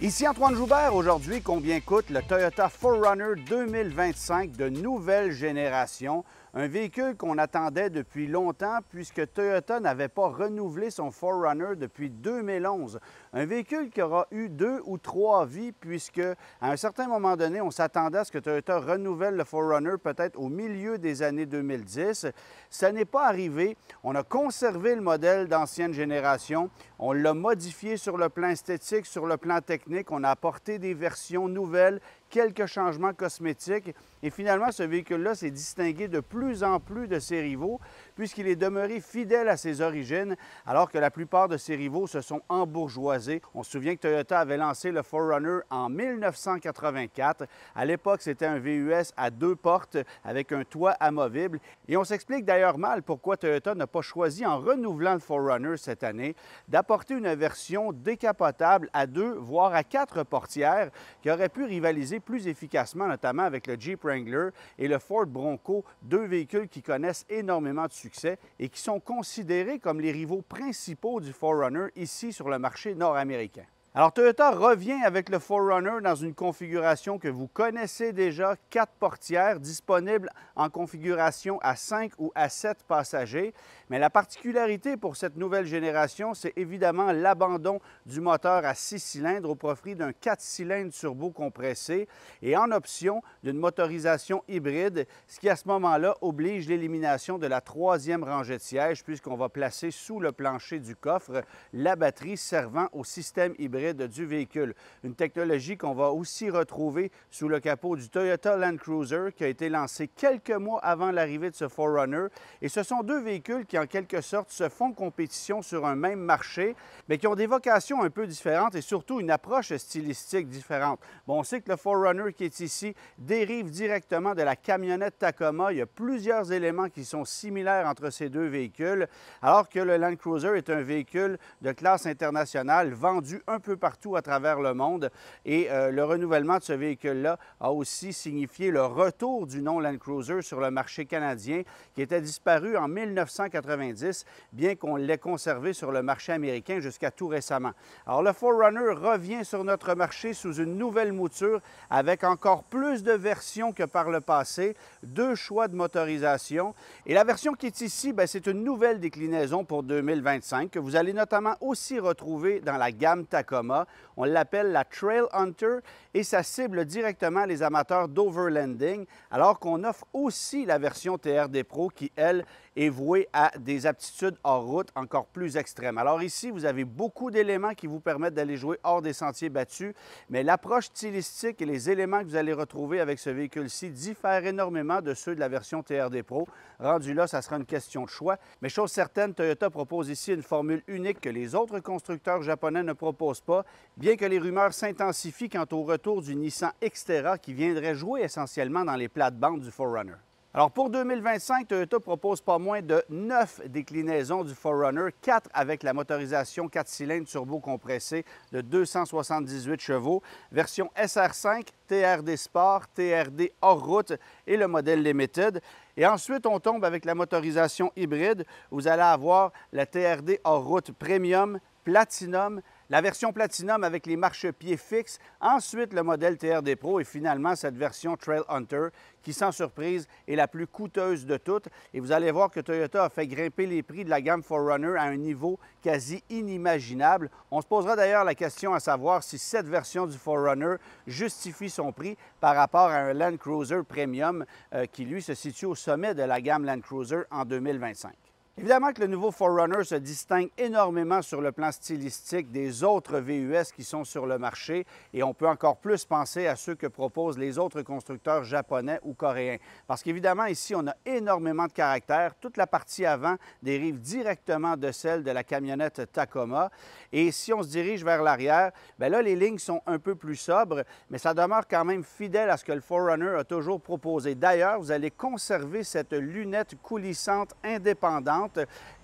Ici Antoine Joubert. Aujourd'hui, combien coûte le Toyota 4Runner 2025 de nouvelle génération? Un véhicule qu'on attendait depuis longtemps puisque Toyota n'avait pas renouvelé son 4Runner depuis 2011. Un véhicule qui aura eu 2 ou 3 vies puisque à un certain moment donné, on s'attendait à ce que Toyota renouvelle le 4Runner peut-être au milieu des années 2010. Ça n'est pas arrivé. On a conservé le modèle d'ancienne génération. On l'a modifié sur le plan esthétique, sur le plan technique. On a apporté des versions nouvelles, quelques changements cosmétiques. Et finalement, ce véhicule-là s'est distingué de plus en plus de ses rivaux puisqu'il est demeuré fidèle à ses origines, alors que la plupart de ses rivaux se sont embourgeoisés. On se souvient que Toyota avait lancé le 4Runner en 1984. À l'époque, c'était un VUS à 2 portes avec un toit amovible. Et on s'explique d'ailleurs mal pourquoi Toyota n'a pas choisi, en renouvelant le 4Runner cette année, d'apporter une version décapotable à 2, voire à 4 portières qui aurait pu rivaliser plus efficacement, notamment avec le Jeep Wrangler et le Ford Bronco, 2 véhicules qui connaissent énormément de succès et qui sont considérés comme les rivaux principaux du 4Runner ici sur le marché nord-américain. Alors, Toyota revient avec le 4Runner dans une configuration que vous connaissez déjà, 4 portières disponibles en configuration à 5 ou à 7 passagers. Mais la particularité pour cette nouvelle génération, c'est évidemment l'abandon du moteur à 6 cylindres au profit d'un 4 cylindres turbo compressé et en option d'une motorisation hybride, ce qui à ce moment-là oblige l'élimination de la 3e rangée de sièges puisqu'on va placer sous le plancher du coffre la batterie servant au système hybride du véhicule. Une technologie qu'on va aussi retrouver sous le capot du Toyota Land Cruiser qui a été lancé quelques mois avant l'arrivée de ce 4Runner. Et ce sont 2 véhicules qui, en quelque sorte, se font compétition sur un même marché, mais qui ont des vocations un peu différentes et surtout une approche stylistique différente. Bon, on sait que le 4Runner qui est ici dérive directement de la camionnette Tacoma. Il y a plusieurs éléments qui sont similaires entre ces 2 véhicules, alors que le Land Cruiser est un véhicule de classe internationale vendu un peu partout à travers le monde. Et le renouvellement de ce véhicule-là a aussi signifié le retour du nom Land Cruiser sur le marché canadien qui était disparu en 1990, bien qu'on l'ait conservé sur le marché américain jusqu'à tout récemment. Alors, le 4Runner revient sur notre marché sous une nouvelle mouture avec encore plus de versions que par le passé, 2 choix de motorisation. Et la version qui est ici, c'est une nouvelle déclinaison pour 2025 que vous allez notamment aussi retrouver dans la gamme Tacoma. On l'appelle la Trail Hunter et ça cible directement les amateurs d'overlanding, alors qu'on offre aussi la version TRD Pro qui, elle, est vouée à des aptitudes hors route encore plus extrêmes. Alors ici, vous avez beaucoup d'éléments qui vous permettent d'aller jouer hors des sentiers battus, mais l'approche stylistique et les éléments que vous allez retrouver avec ce véhicule-ci diffèrent énormément de ceux de la version TRD Pro. Rendu là, ça sera une question de choix, mais chose certaine, Toyota propose ici une formule unique que les autres constructeurs japonais ne proposent pas, bien que les rumeurs s'intensifient quant au retour du Nissan Xterra qui viendrait jouer essentiellement dans les plates-bandes du 4Runner. Alors pour 2025, Toyota propose pas moins de 9 déclinaisons du 4Runner, 4 avec la motorisation 4 cylindres turbo compressé de 278 chevaux, version SR5, TRD Sport, TRD hors route et le modèle Limited. Et ensuite, on tombe avec la motorisation hybride. Vous allez avoir la TRD hors route Premium, Platinum, la version Platinum avec les marchepieds fixes, ensuite le modèle TRD Pro et finalement cette version Trail Hunter qui, sans surprise, est la plus coûteuse de toutes. Et vous allez voir que Toyota a fait grimper les prix de la gamme 4Runner à un niveau quasi inimaginable. On se posera d'ailleurs la question à savoir si cette version du 4Runner justifie son prix par rapport à un Land Cruiser Premium qui, lui, se situe au sommet de la gamme Land Cruiser en 2025. Évidemment que le nouveau 4Runner se distingue énormément sur le plan stylistique des autres VUS qui sont sur le marché et on peut encore plus penser à ceux que proposent les autres constructeurs japonais ou coréens. Parce qu'évidemment, ici, on a énormément de caractère. Toute la partie avant dérive directement de celle de la camionnette Tacoma. Et si on se dirige vers l'arrière, bien là, les lignes sont un peu plus sobres, mais ça demeure quand même fidèle à ce que le 4Runner a toujours proposé. D'ailleurs, vous allez conserver cette lunette coulissante indépendante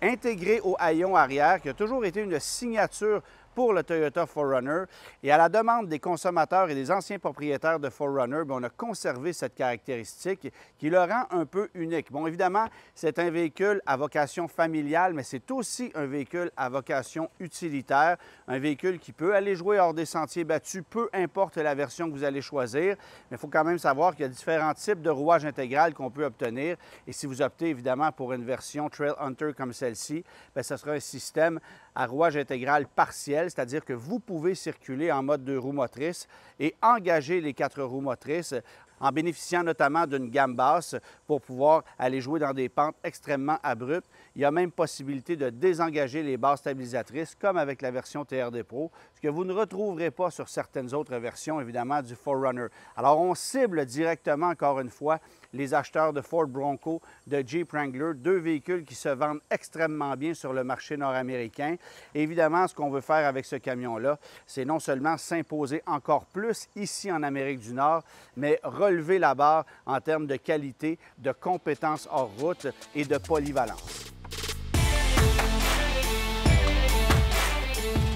intégrée au haillon arrière, qui a toujours été une signature pour le Toyota 4Runner. Et à la demande des consommateurs et des anciens propriétaires de 4Runner, on a conservé cette caractéristique qui le rend un peu unique. Bon, évidemment, c'est un véhicule à vocation familiale, mais c'est aussi un véhicule à vocation utilitaire, un véhicule qui peut aller jouer hors des sentiers battus, peu importe la version que vous allez choisir. Mais il faut quand même savoir qu'il y a différents types de rouage intégral qu'on peut obtenir. Et si vous optez évidemment pour une version Trail Hunter comme celle-ci, ce sera un système à rouage intégral partiel, c'est-à-dire que vous pouvez circuler en mode 2 roues motrices et engager les 4 roues motrices en bénéficiant notamment d'une gamme basse pour pouvoir aller jouer dans des pentes extrêmement abruptes. Il y a même possibilité de désengager les barres stabilisatrices comme avec la version TRD Pro, ce que vous ne retrouverez pas sur certaines autres versions, évidemment, du 4Runner. Alors, on cible directement, encore une fois, les acheteurs de Ford Bronco, de Jeep Wrangler, deux véhicules qui se vendent extrêmement bien sur le marché nord-américain. Évidemment, ce qu'on veut faire avec ce camion-là, c'est non seulement s'imposer encore plus ici en Amérique du Nord, mais relever la barre en termes de qualité, de compétences hors route et de polyvalence.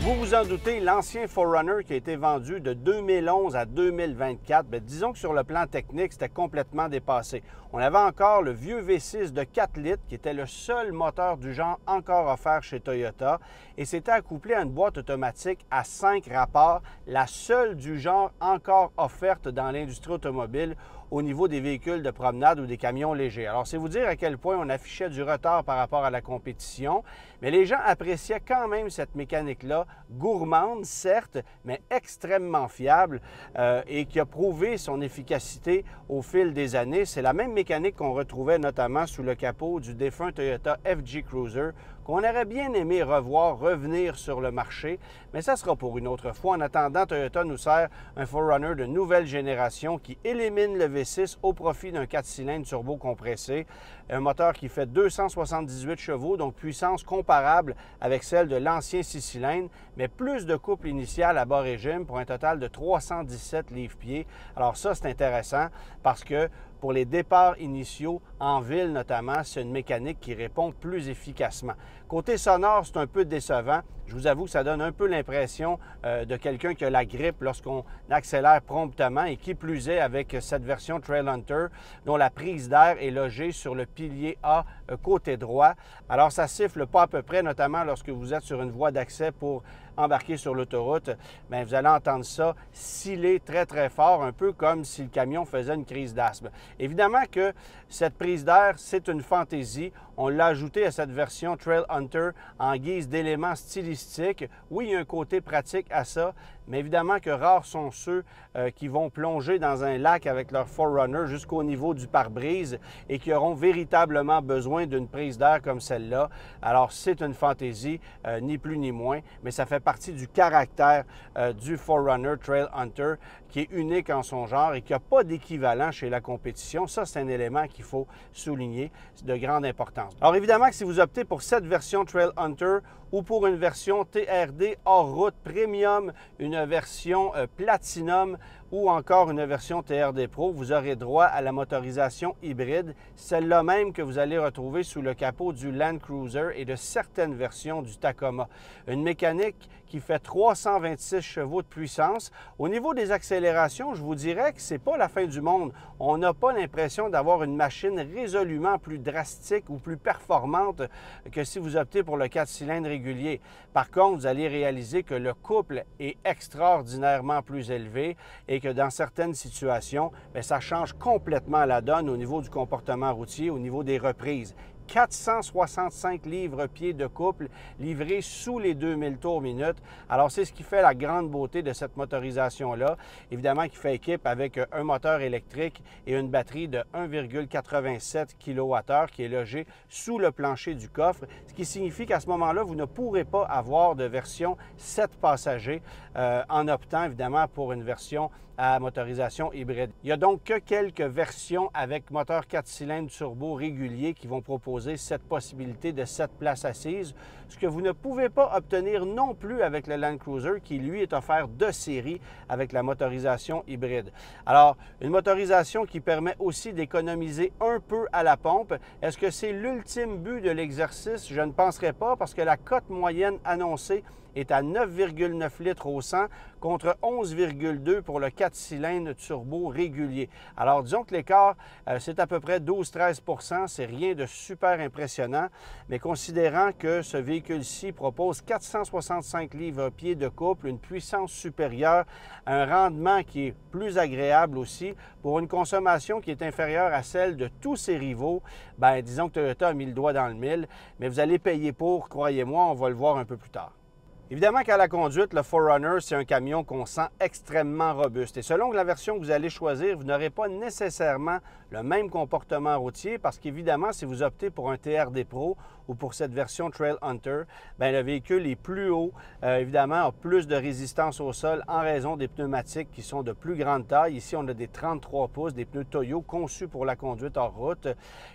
Vous vous en doutez, l'ancien 4Runner qui a été vendu de 2011 à 2024, disons que sur le plan technique, c'était complètement dépassé. On avait encore le vieux V6 de 4 litres qui était le seul moteur du genre encore offert chez Toyota et c'était accouplé à une boîte automatique à 5 rapports, la seule du genre encore offerte dans l'industrie automobile au niveau des véhicules de promenade ou des camions légers. Alors, c'est vous dire à quel point on affichait du retard par rapport à la compétition, mais les gens appréciaient quand même cette mécanique-là, gourmande, certes, mais extrêmement fiable et qui a prouvé son efficacité au fil des années. C'est la même mécanique qu'on retrouvait notamment sous le capot du défunt Toyota FJ Cruiser, qu'on aurait bien aimé revoir revenir sur le marché, mais ça sera pour une autre fois. En attendant, Toyota nous sert un 4Runner de nouvelle génération qui élimine le V6 au profit d'un 4 cylindres turbo compressé, un moteur qui fait 278 chevaux, donc puissance comparable avec celle de l'ancien 6 cylindres, mais plus de couple initial à bas régime pour un total de 317 livres-pieds. Alors ça, c'est intéressant parce que pour les départs initiaux, en ville notamment, c'est une mécanique qui répond plus efficacement. Côté sonore, c'est un peu décevant. Je vous avoue que ça donne un peu l'impression de quelqu'un qui a la grippe lorsqu'on accélère promptement et qui plus est avec cette version Trail Hunter dont la prise d'air est logée sur le pilier A côté droit. Alors ça siffle pas à peu près, notamment lorsque vous êtes sur une voie d'accès pour embarquer sur l'autoroute. Bien, vous allez entendre ça sciller très très fort, un peu comme si le camion faisait une crise d'asthme. Évidemment que cette prise d'air, c'est une fantaisie. On l'a ajouté à cette version Trail Hunter en guise d'éléments stylistiques. Oui, il y a un côté pratique à ça, mais évidemment que rares sont ceux qui vont plonger dans un lac avec leur 4Runner jusqu'au niveau du pare-brise et qui auront véritablement besoin d'une prise d'air comme celle-là. Alors, c'est une fantaisie, ni plus ni moins, mais ça fait partie du caractère du 4Runner Trail Hunter qui est unique en son genre et qui n'a pas d'équivalent chez la compétition. Ça, c'est un élément qu'il faut souligner, c'est de grande importance. Alors évidemment que si vous optez pour cette version Trail Hunter ou pour une version TRD hors route premium, une version Platinum ou encore une version TRD Pro, vous aurez droit à la motorisation hybride, celle-là même que vous allez retrouver sous le capot du Land Cruiser et de certaines versions du Tacoma. Une mécanique qui fait 326 chevaux de puissance. Au niveau des accélérations, je vous dirais que ce n'est pas la fin du monde. On n'a pas l'impression d'avoir une machine résolument plus drastique ou plus performante que si vous optez pour le 4 cylindres régulier. Par contre, vous allez réaliser que le couple est extraordinairement plus élevé et que dans certaines situations, bien, ça change complètement la donne au niveau du comportement routier, au niveau des reprises. 465 livres-pieds de couple livrés sous les 2000 tours minute. Alors, c'est ce qui fait la grande beauté de cette motorisation-là. Évidemment, qui fait équipe avec un moteur électrique et une batterie de 1,87 kWh qui est logée sous le plancher du coffre, ce qui signifie qu'à ce moment-là, vous ne pourrez pas avoir de version 7 passagers en optant évidemment pour une version à motorisation hybride. Il n'y a donc que quelques versions avec moteur 4 cylindres turbo régulier qui vont proposer cette possibilité de 7 places assises, ce que vous ne pouvez pas obtenir non plus avec le Land Cruiser qui, lui, est offert de série avec la motorisation hybride. Alors, une motorisation qui permet aussi d'économiser un peu à la pompe. Est-ce que c'est l'ultime but de l'exercice? Je ne penserais pas parce que la cote moyenne annoncée est à 9,9 litres au 100 contre 11,2 pour le 4 cylindres turbo régulier. Alors, disons que l'écart, c'est à peu près 12-13 %. C'est rien de super impressionnant, mais considérant que ce véhicule-ci propose 465 livres-pieds de couple, une puissance supérieure, un rendement qui est plus agréable aussi, pour une consommation qui est inférieure à celle de tous ses rivaux, bien, disons que Toyota a mis le doigt dans le mille, mais vous allez payer pour, croyez-moi, on va le voir un peu plus tard. Évidemment qu'à la conduite, le 4Runner, c'est un camion qu'on sent extrêmement robuste. Et selon la version que vous allez choisir, vous n'aurez pas nécessairement le même comportement routier parce qu'évidemment, si vous optez pour un TRD Pro ou pour cette version Trail Hunter, bien, le véhicule est plus haut, évidemment, a plus de résistance au sol en raison des pneumatiques qui sont de plus grande taille. Ici, on a des 33 pouces, des pneus Toyo conçus pour la conduite hors route.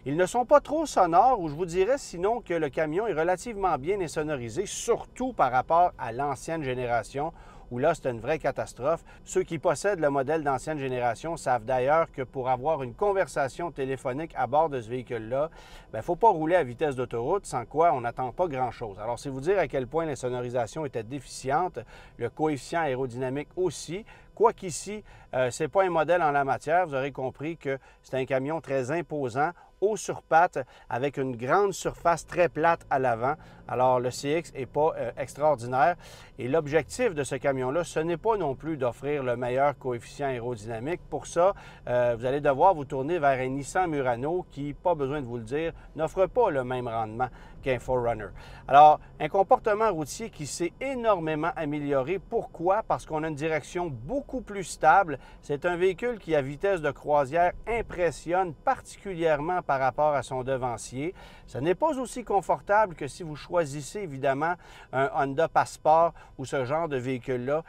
Ils ne sont pas trop sonores, ou je vous dirais sinon que le camion est relativement bien insonorisé, surtout par rapport à l'ancienne génération, où là, c'est une vraie catastrophe. Ceux qui possèdent le modèle d'ancienne génération savent d'ailleurs que pour avoir une conversation téléphonique à bord de ce véhicule-là, il ne faut pas rouler à vitesse d'autoroute, sans quoi on n'attend pas grand-chose. Alors, c'est vous dire à quel point l'insonorisation était déficiente, le coefficient aérodynamique aussi. Quoiqu'ici, ce n'est pas un modèle en la matière, vous aurez compris que c'est un camion très imposant, haut sur pattes, avec une grande surface très plate à l'avant. Alors, le CX n'est pas extraordinaire. Et l'objectif de ce camion-là, ce n'est pas non plus d'offrir le meilleur coefficient aérodynamique. Pour ça, vous allez devoir vous tourner vers un Nissan Murano qui, pas besoin de vous le dire, n'offre pas le même rendement qu'un 4Runner. Alors, un comportement routier qui s'est énormément amélioré. Pourquoi? Parce qu'on a une direction beaucoup plus stable. C'est un véhicule qui, à vitesse de croisière, impressionne particulièrement par rapport à son devancier. Ce n'est pas aussi confortable que si vous choisissez évidemment un Honda Passport ou ce genre de véhicule-là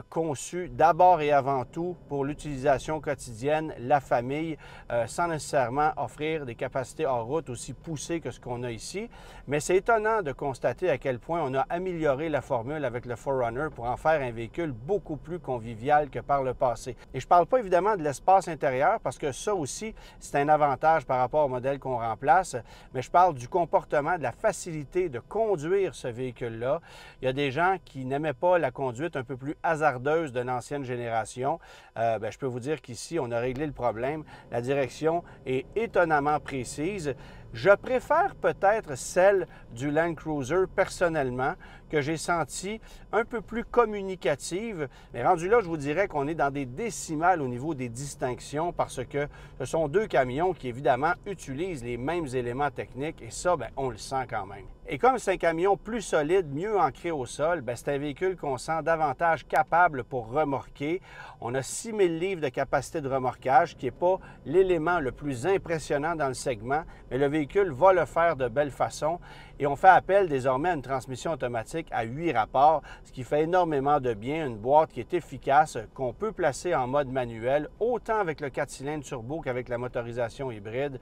conçu d'abord et avant tout pour l'utilisation quotidienne, la famille, sans nécessairement offrir des capacités hors route aussi poussées que ce qu'on a ici. Mais c'est étonnant de constater à quel point on a amélioré la formule avec le 4Runner pour en faire un véhicule beaucoup plus convivial que par le passé. Et je ne parle pas évidemment de l'espace intérieur parce que ça aussi, c'est un avantage par rapport au modèle qu'on remplace, mais je parle du comportement, de la facilité de conduire ce véhicule-là. Il y a des gens qui n'aimaient pas la conduite un peu plus hasardeuse de l'ancienne génération. Je peux vous dire qu'ici, on a réglé le problème. La direction est étonnamment précise. Je préfère peut-être celle du Land Cruiser personnellement, que j'ai senti un peu plus communicative. Mais rendu là, je vous dirais qu'on est dans des décimales au niveau des distinctions parce que ce sont deux camions qui, évidemment, utilisent les mêmes éléments techniques et ça, bien, on le sent quand même. Et comme c'est un camion plus solide, mieux ancré au sol, bien, c'est un véhicule qu'on sent davantage capable pour remorquer. On a 6000 livres de capacité de remorquage, qui n'est pas l'élément le plus impressionnant dans le segment, mais le véhicule va le faire de belle façon. Et on fait appel désormais à une transmission automatique à 8 rapports, ce qui fait énormément de bien, une boîte qui est efficace, qu'on peut placer en mode manuel, autant avec le 4 cylindres turbo qu'avec la motorisation hybride.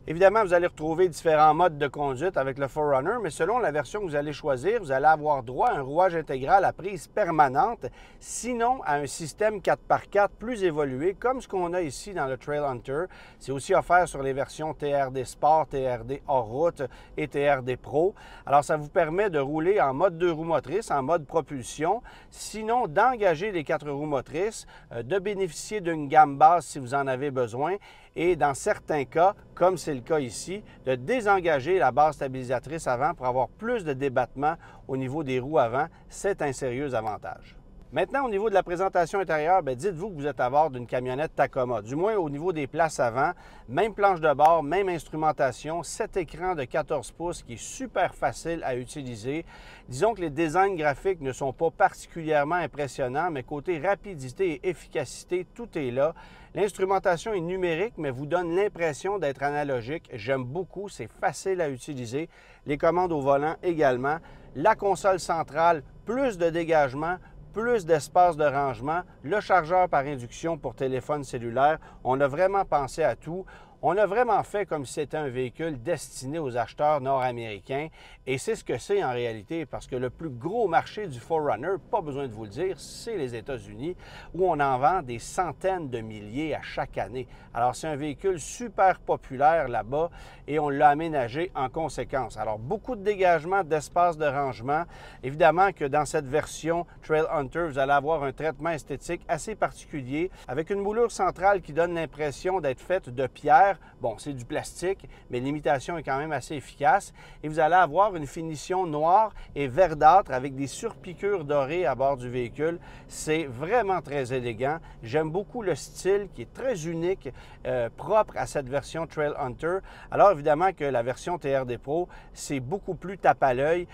Évidemment, vous allez retrouver différents modes de conduite avec le 4Runner, mais selon la version que vous allez choisir, vous allez avoir droit à un rouage intégral à prise permanente, sinon à un système 4x4 plus évolué, comme ce qu'on a ici dans le Trail Hunter. C'est aussi offert sur les versions TRD Sport, TRD hors route et TRD Pro. Alors, ça vous permet de rouler en mode 2 roues motrices, en mode propulsion, sinon d'engager les 4 roues motrices, de bénéficier d'une gamme basse si vous en avez besoin, et dans certains cas, comme c'est le cas ici, de désengager la barre stabilisatrice avant pour avoir plus de débattement au niveau des roues avant. C'est un sérieux avantage. Maintenant, au niveau de la présentation intérieure, dites-vous que vous êtes à bord d'une camionnette Tacoma. Du moins au niveau des places avant, même planche de bord, même instrumentation, cet écran de 14 pouces qui est super facile à utiliser. Disons que les designs graphiques ne sont pas particulièrement impressionnants, mais côté rapidité et efficacité, tout est là. L'instrumentation est numérique, mais vous donne l'impression d'être analogique. J'aime beaucoup, c'est facile à utiliser. Les commandes au volant également. La console centrale, plus de dégagement, plus d'espace de rangement, le chargeur par induction pour téléphone cellulaire. On a vraiment pensé à tout. On a vraiment fait comme si c'était un véhicule destiné aux acheteurs nord-américains et c'est ce que c'est en réalité parce que le plus gros marché du 4Runner, pas besoin de vous le dire, c'est les États-Unis où on en vend des centaines de milliers à chaque année. Alors c'est un véhicule super populaire là-bas et on l'a aménagé en conséquence. Alors beaucoup de dégagement, d'espace de rangement. Évidemment que dans cette version Trail Hunter, vous allez avoir un traitement esthétique assez particulier avec une moulure centrale qui donne l'impression d'être faite de pierre. Bon, c'est du plastique, mais l'imitation est quand même assez efficace. Et vous allez avoir une finition noire et verdâtre avec des surpiqûres dorées à bord du véhicule. C'est vraiment très élégant. J'aime beaucoup le style qui est très unique, propre à cette version Trail Hunter. Alors évidemment que la version TRD Pro, c'est beaucoup plus tape à l'œil.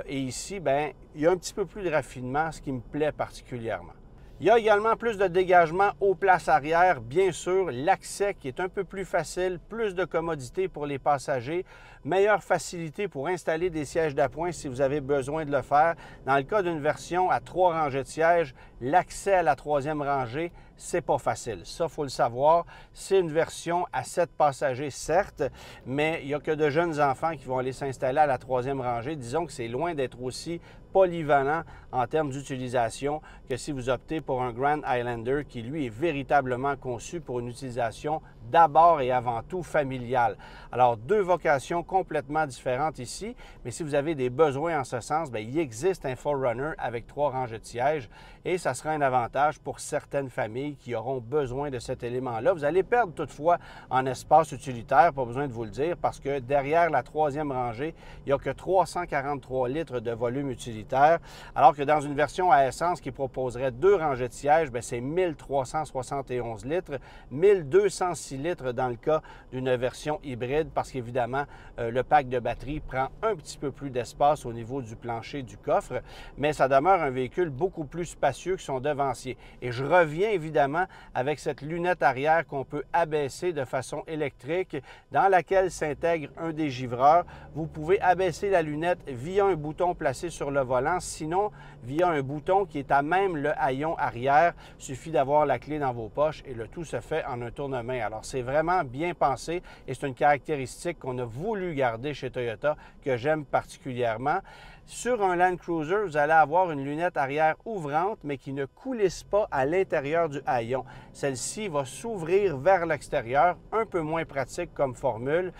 Et ici, bien, il y a un petit peu plus de raffinement, ce qui me plaît particulièrement. Il y a également plus de dégagement aux places arrière, bien sûr, l'accès qui est un peu plus facile, plus de commodité pour les passagers, meilleure facilité pour installer des sièges d'appoint si vous avez besoin de le faire. Dans le cas d'une version à 3 rangées de sièges, l'accès à la 3e rangée, c'est pas facile. Ça, il faut le savoir. C'est une version à 7 passagers, certes, mais il n'y a que de jeunes enfants qui vont aller s'installer à la 3e rangée. Disons que c'est loin d'être aussi polyvalent en termes d'utilisation que si vous optez pour un Grand Highlander qui, lui, est véritablement conçu pour une utilisation d'abord et avant tout familiale. Alors, 2 vocations complètement différentes ici, mais si vous avez des besoins en ce sens, bien, il existe un 4Runner avec 3 rangées de sièges et ça sera un avantage pour certaines familles qui auront besoin de cet élément-là. Vous allez perdre toutefois en espace utilitaire, pas besoin de vous le dire, parce que derrière la 3e rangée, il n'y a que 343 litres de volume utilitaire, alors que dans une version à essence qui proposerait 2 rangées de sièges, c'est 1371 litres, 1206 litres dans le cas d'une version hybride, parce qu'évidemment, le pack de batterie prend un petit peu plus d'espace au niveau du plancher du coffre, mais ça demeure un véhicule beaucoup plus spacieux que son devancier. Et je reviens évidemment avec cette lunette arrière qu'on peut abaisser de façon électrique, dans laquelle s'intègre un dégivreur. Vous pouvez abaisser la lunette via un bouton placé sur le volant, sinon via un bouton qui est à même le haillon arrière. Il suffit d'avoir la clé dans vos poches et le tout se fait en un tournement. Alors, c'est vraiment bien pensé et c'est une caractéristique qu'on a voulu garder chez Toyota que j'aime particulièrement. Sur un Land Cruiser, vous allez avoir une lunette arrière ouvrante, mais qui ne coulisse pas à l'intérieur du haillon. Celle-ci va s'ouvrir vers l'extérieur, un peu moins pratique comme formule,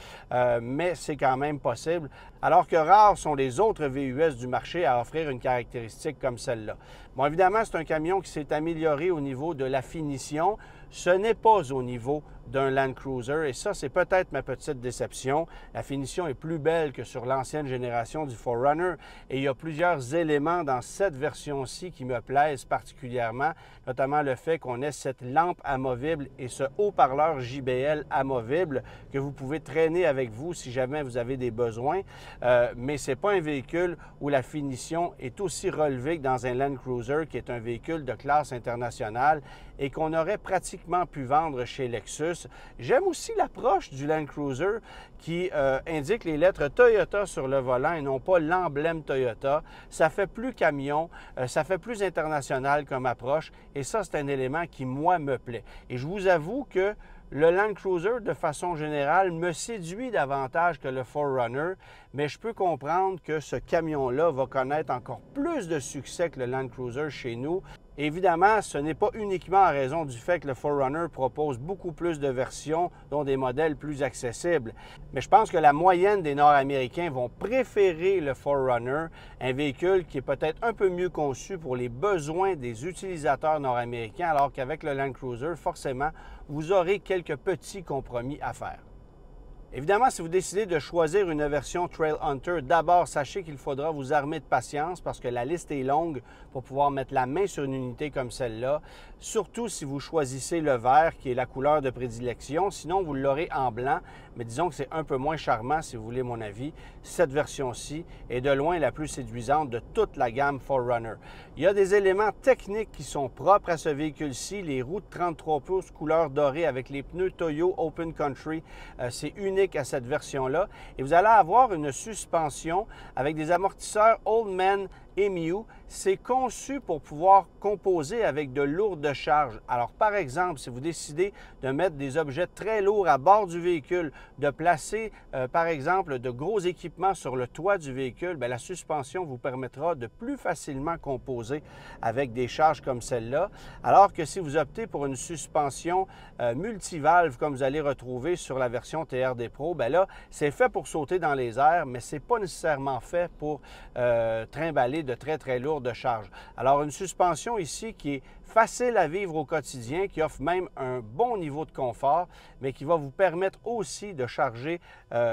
mais c'est quand même possible. Alors que rares sont les autres VUS du marché à offrir une caractéristique comme celle-là. Bon, évidemment, c'est un camion qui s'est amélioré au niveau de la finition. Ce n'est pas au niveau d'un Land Cruiser et ça, c'est peut-être ma petite déception. La finition est plus belle que sur l'ancienne génération du 4Runner et il y a plusieurs éléments dans cette version-ci qui me plaisent particulièrement, notamment le fait qu'on ait cette lampe amovible et ce haut-parleur JBL amovible que vous pouvez traîner avec vous si jamais vous avez des besoins. Mais ce n'est pas un véhicule où la finition est aussi relevée que dans un Land Cruiser qui est un véhicule de classe internationale et qu'on aurait pratiquement pu vendre chez Lexus. J'aime aussi l'approche du Land Cruiser qui indique les lettres Toyota sur le volant et non pas l'emblème Toyota. Ça fait plus camion, ça fait plus international comme approche et ça, c'est un élément qui, moi, me plaît. Et je vous avoue que le Land Cruiser, de façon générale, me séduit davantage que le 4Runner, mais je peux comprendre que ce camion-là va connaître encore plus de succès que le Land Cruiser chez nous. Évidemment, ce n'est pas uniquement en raison du fait que le 4Runner propose beaucoup plus de versions, dont des modèles plus accessibles. Mais je pense que la moyenne des Nord-Américains vont préférer le 4Runner, un véhicule qui est peut-être un peu mieux conçu pour les besoins des utilisateurs nord-américains, alors qu'avec le Land Cruiser, forcément, vous aurez quelques petits compromis à faire. Évidemment, si vous décidez de choisir une version Trail Hunter, d'abord, sachez qu'il faudra vous armer de patience parce que la liste est longue pour pouvoir mettre la main sur une unité comme celle-là, surtout si vous choisissez le vert qui est la couleur de prédilection. Sinon, vous l'aurez en blanc, mais disons que c'est un peu moins charmant, si vous voulez mon avis. Cette version-ci est de loin la plus séduisante de toute la gamme 4Runner. Il y a des éléments techniques qui sont propres à ce véhicule-ci. Les roues de 33 pouces couleur dorée avec les pneus Toyo Open Country, c'est unique à cette version-là. Et vous allez avoir une suspension avec des amortisseurs Oldman EMU, c'est conçu pour pouvoir composer avec de lourdes charges. Alors, par exemple, si vous décidez de mettre des objets très lourds à bord du véhicule, de placer, par exemple, de gros équipements sur le toit du véhicule, bien, la suspension vous permettra de plus facilement composer avec des charges comme celle-là, alors que si vous optez pour une suspension multivalve, comme vous allez retrouver sur la version TRD Pro, bien là, c'est fait pour sauter dans les airs, mais ce n'est pas nécessairement fait pour trimballer de très, très lourdes charges. Alors, une suspension ici qui est facile à vivre au quotidien, qui offre même un bon niveau de confort, mais qui va vous permettre aussi de charger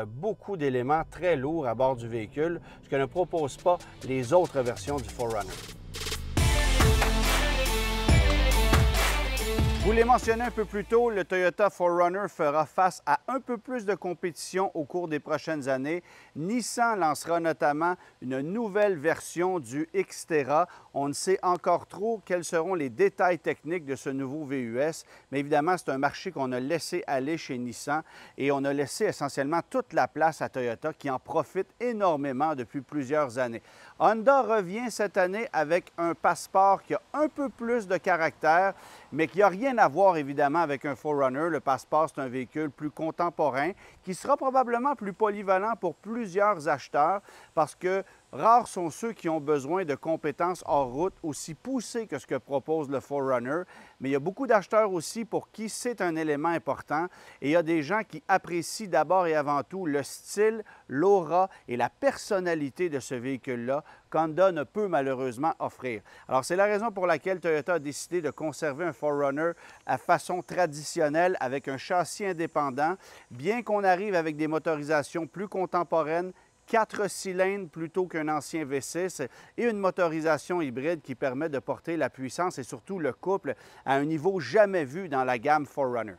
beaucoup d'éléments très lourds à bord du véhicule, ce que ne proposent pas les autres versions du 4Runner. Je vous l'ai mentionné un peu plus tôt, le Toyota 4Runner fera face à un peu plus de compétition au cours des prochaines années. Nissan lancera notamment une nouvelle version du Xterra. On ne sait encore trop quels seront les détails techniques de ce nouveau VUS, mais évidemment, c'est un marché qu'on a laissé aller chez Nissan et on a laissé essentiellement toute la place à Toyota qui en profite énormément depuis plusieurs années. Honda revient cette année avec un Passport qui a un peu plus de caractère, mais qui n'a rien à voir évidemment avec un 4Runner. Le Passport, c'est un véhicule plus contemporain qui sera probablement plus polyvalent pour plusieurs acheteurs parce que rares sont ceux qui ont besoin de compétences hors route aussi poussées que ce que propose le 4Runner, mais il y a beaucoup d'acheteurs aussi pour qui c'est un élément important et il y a des gens qui apprécient d'abord et avant tout le style, l'aura et la personnalité de ce véhicule-là qu'Honda ne peut malheureusement offrir. Alors, c'est la raison pour laquelle Toyota a décidé de conserver un 4Runner à façon traditionnelle avec un châssis indépendant, bien qu'on arrive avec des motorisations plus contemporaines, 4 cylindres plutôt qu'un ancien V6 et une motorisation hybride qui permet de porter la puissance et surtout le couple à un niveau jamais vu dans la gamme 4Runner.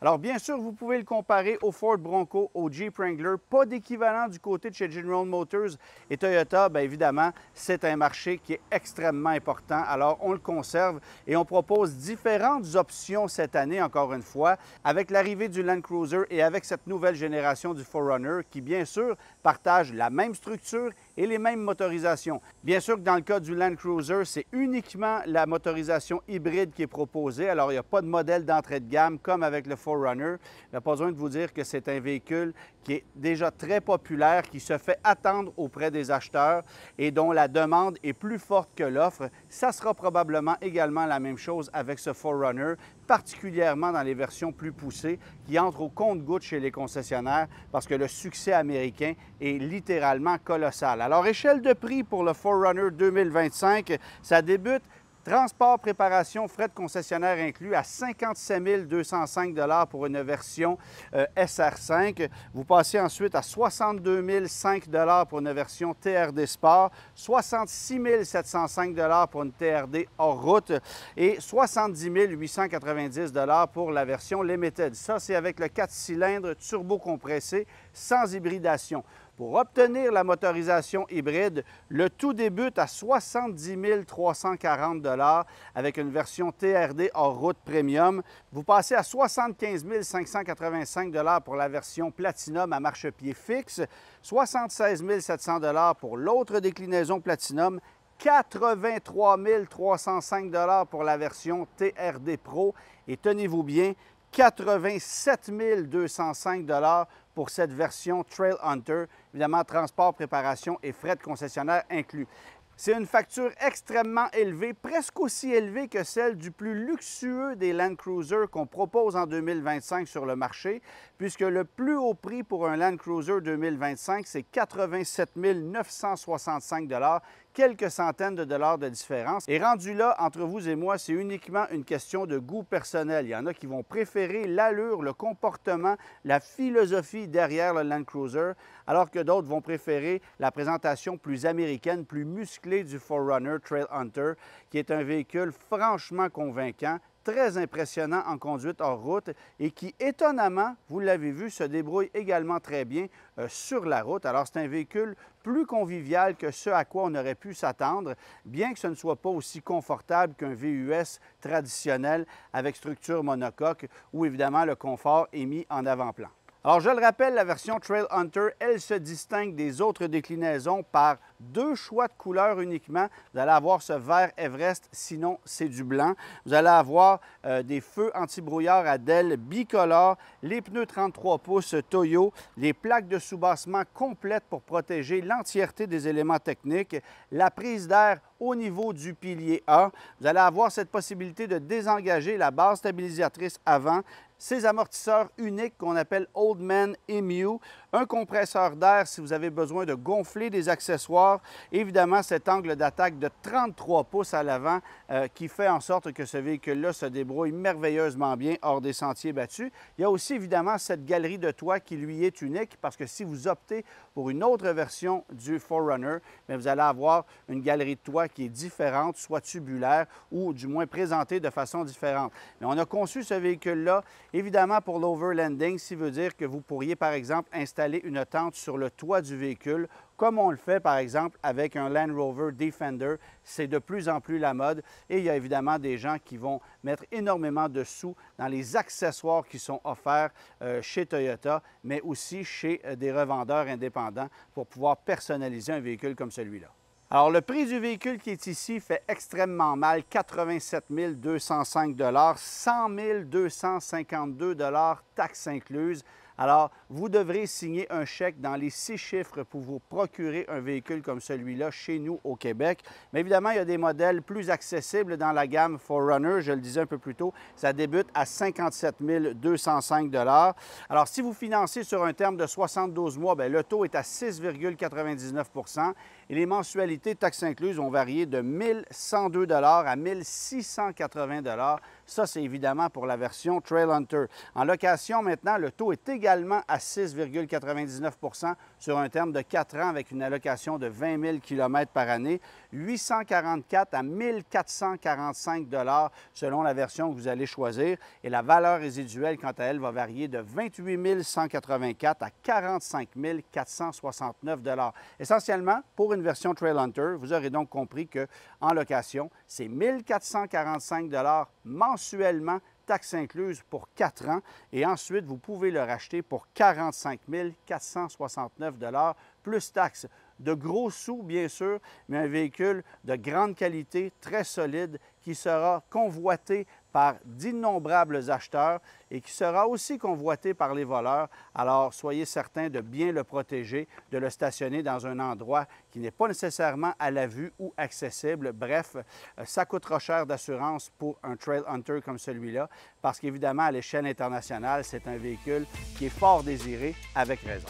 Alors, bien sûr, vous pouvez le comparer au Ford Bronco, au Jeep Wrangler. Pas d'équivalent du côté de chez General Motors. Et Toyota, bien évidemment, c'est un marché qui est extrêmement important. Alors, on le conserve et on propose différentes options cette année, encore une fois, avec l'arrivée du Land Cruiser et avec cette nouvelle génération du 4Runner qui, bien sûr, partage la même structure et les mêmes motorisations. Bien sûr que dans le cas du Land Cruiser, c'est uniquement la motorisation hybride qui est proposée. Alors, il n'y a pas de modèle d'entrée de gamme comme avec le 4Runner. Il n'y a pas besoin de vous dire que c'est un véhicule qui est déjà très populaire, qui se fait attendre auprès des acheteurs et dont la demande est plus forte que l'offre. Ça sera probablement également la même chose avec ce 4Runner, particulièrement dans les versions plus poussées qui entrent au compte-gouttes chez les concessionnaires parce que le succès américain est littéralement colossal. Alors, échelle de prix pour le 4Runner 2025, ça débute transport, préparation, frais de concessionnaire inclus à 57 205 $ pour une version SR5. Vous passez ensuite à 62 005 $ pour une version TRD Sport, 66 705 $ pour une TRD hors route et 70 890 $ pour la version Limited. Ça, c'est avec le 4 cylindres turbo-compressé sans hybridation. Pour obtenir la motorisation hybride, le tout débute à 70 340 $ avec une version TRD hors route premium. Vous passez à 75 585 $ pour la version Platinum à marchepied fixe, 76 700 $ pour l'autre déclinaison Platinum, 83 305 $ pour la version TRD Pro et tenez-vous bien, 87 205 $ pour cette version Trail Hunter, évidemment transport, préparation et frais de concessionnaire inclus. C'est une facture extrêmement élevée, presque aussi élevée que celle du plus luxueux des Land Cruiser qu'on propose en 2025 sur le marché, puisque le plus haut prix pour un Land Cruiser 2025, c'est 87 965 $, quelques centaines de dollars de différence. Et rendu là, entre vous et moi, c'est uniquement une question de goût personnel. Il y en a qui vont préférer l'allure, le comportement, la philosophie derrière le Land Cruiser, alors que d'autres vont préférer la présentation plus américaine, plus musclée du 4Runner Trail Hunter, qui est un véhicule franchement convaincant, très impressionnant en conduite hors route et qui, étonnamment, vous l'avez vu, se débrouille également très bien sur la route. Alors, c'est un véhicule plus convivial que ce à quoi on aurait pu s'attendre, bien que ce ne soit pas aussi confortable qu'un VUS traditionnel avec structure monocoque où, évidemment, le confort est mis en avant-plan. Alors, je le rappelle, la version Trail Hunter, elle se distingue des autres déclinaisons par 2 choix de couleurs uniquement. Vous allez avoir ce vert Everest, sinon c'est du blanc. Vous allez avoir des feux anti-brouillard à DEL bicolore, les pneus 33 pouces Toyo, les plaques de soubassement complètes pour protéger l'entièreté des éléments techniques, la prise d'air au niveau du pilier A. Vous allez avoir cette possibilité de désengager la barre stabilisatrice avant, ces amortisseurs uniques qu'on appelle Oldman Emu, un compresseur d'air si vous avez besoin de gonfler des accessoires, évidemment cet angle d'attaque de 33 pouces à l'avant qui fait en sorte que ce véhicule-là se débrouille merveilleusement bien hors des sentiers battus. Il y a aussi évidemment cette galerie de toit qui lui est unique parce que si vous optez pour une autre version du 4Runner, bien, vous allez avoir une galerie de toit qui est différente, soit tubulaire ou du moins présentée de façon différente. Mais on a conçu ce véhicule-là évidemment pour l'overlanding, ce qui veut dire que vous pourriez par exemple installer une tente sur le toit du véhicule comme on le fait par exemple avec un Land Rover Defender. C'est de plus en plus la mode et il y a évidemment des gens qui vont mettre énormément de sous dans les accessoires qui sont offerts chez Toyota, mais aussi chez des revendeurs indépendants pour pouvoir personnaliser un véhicule comme celui-là. Alors, le prix du véhicule qui est ici fait extrêmement mal, 87 205 100 252 taxes incluses. Alors, vous devrez signer un chèque dans les 6 chiffres pour vous procurer un véhicule comme celui-là chez nous au Québec. Mais évidemment, il y a des modèles plus accessibles dans la gamme 4Runner. Je le disais un peu plus tôt, ça débute à 57 205 Alors, si vous financez sur un terme de 72 mois, bien, le taux est à 6,99 et les mensualités taxes incluses vont varier de 1 102 à 1 680 Ça, c'est évidemment pour la version Trail Hunter. En location, maintenant, le taux est également à 6,99 sur un terme de 4 ans avec une allocation de 20 000 km par année, 844 à 1 445 selon la version que vous allez choisir. Et la valeur résiduelle, quant à elle, va varier de 28 184 à 45 469 Essentiellement, pour une version Trail Hunter, vous aurez donc compris qu'en location, c'est 1 445 mensuellement, taxes incluses pour 4 ans. Et ensuite, vous pouvez le racheter pour 45 469 plus taxes. De gros sous, bien sûr, mais un véhicule de grande qualité, très solide, qui sera convoité par d'innombrables acheteurs et qui sera aussi convoité par les voleurs. Alors, soyez certains de bien le protéger, de le stationner dans un endroit qui n'est pas nécessairement à la vue ou accessible. Bref, ça coûtera cher d'assurance pour un Trail Hunter comme celui-là, parce qu'évidemment, à l'échelle internationale, c'est un véhicule qui est fort désiré, avec raison.